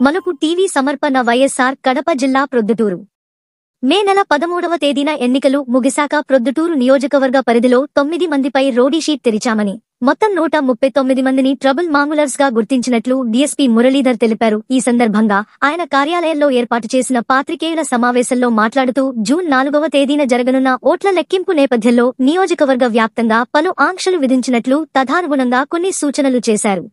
మలుపు టీవీ సమర్పణ వైఎస్ఆర్ కడప జిల్లా ప్రొద్దుటూరు మే నెల 13వ తేదీన ఎన్నికలు ముగిశాక ప్రొద్దుటూరు నియోజకవర్గ పరిధిలో 9 మందిపై రోడీషీట్ తెరిచామని, మొత్తం 139 మందిని ట్రబుల్ మాంగులర్స్ గా గుర్తించినట్లు డీఎస్పీ మురళీధర్ తెలిపారు. ఈ సందర్భంగా ఆయన కార్యాలయంలో ఏర్పాటు చేసిన పాత్రికేయుల సమావేశంలో మాట్లాడుతూ జూన్ 4వ తేదీన జరగనున్న ఓట్ల లెక్కింపు నేపథ్యంలో నియోజకవర్గ వ్యాప్తంగా పలు ఆంక్షలు విధించినట్లు, తదనుగుణంగా కొన్ని సూచనలు చేశారు.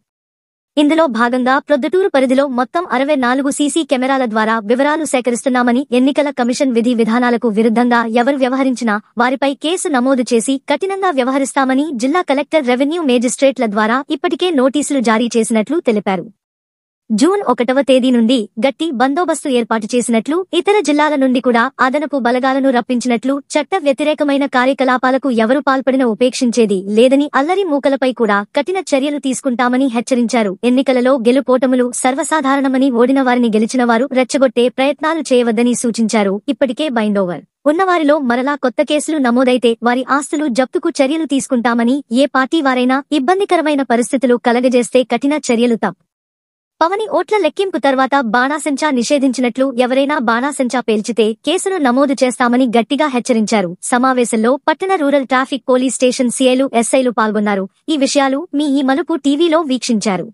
ఇందులో భాగంగా ప్రొద్దుటూరు పరిధిలో మొత్తం 64 సీసీ కెమెరాల ద్వారా వివరాలు సేకరిస్తున్నామని, ఎన్నికల కమిషన్ విధి విధానాలకు విరుద్ధంగా ఎవరు వ్యవహరించినా వారిపై కేసు నమోదు చేసి కఠినంగా వ్యవహరిస్తామని జిల్లా కలెక్టర్, రెవెన్యూ మేజిస్ట్రేట్ల ద్వారా ఇప్పటికే నోటీసులు జారీ చేసినట్లు తెలిపారు. జూన్ 1వ తేదీ నుండి గట్టి బందోబస్తు ఏర్పాటు చేసినట్లు, ఇతర జిల్లాల నుండి కూడా అదనపు బలగాలను రప్పించినట్లు, చట్ట వ్యతిరేకమైన కార్యకలాపాలకు ఎవరు పాల్పడినా ఉపేక్షించేది లేదని, అల్లరి మూకలపై కూడా కఠిన చర్యలు తీసుకుంటామని హెచ్చరించారు. ఎన్నికలలో గెలుపోటములు సర్వసాధారణమని, ఓడిన వారిని గెలిచిన వారు రెచ్చగొట్టే ప్రయత్నాలు చేయవద్దని సూచించారు. ఇప్పటికే బైండోవర్ ఉన్నవారిలో మరలా కొత్త కేసులు నమోదైతే వారి ఆస్తులు జప్తుకు చర్యలు తీసుకుంటామని, ఏ పార్టీ వారైనా ఇబ్బందికరమైన పరిస్థితులు కలగజేస్తే కఠిన చర్యలు పవని ఓట్ల లెక్కింపు తర్వాత బాణాసంచా నిషేధించినట్లు, ఎవరైనా బాణాసంచా పేల్చితే కేసును నమోదు చేస్తామని గట్టిగా హెచ్చరించారు. సమావేశంలో పట్టణ రూరల్ ట్రాఫిక్ పోలీస్ స్టేషన్ సీఐలు, ఎస్ఐలు పాల్గొన్నారు. ఈ విషయాలు మీ ఈ మలుపు టీవీలో వీక్షించారు.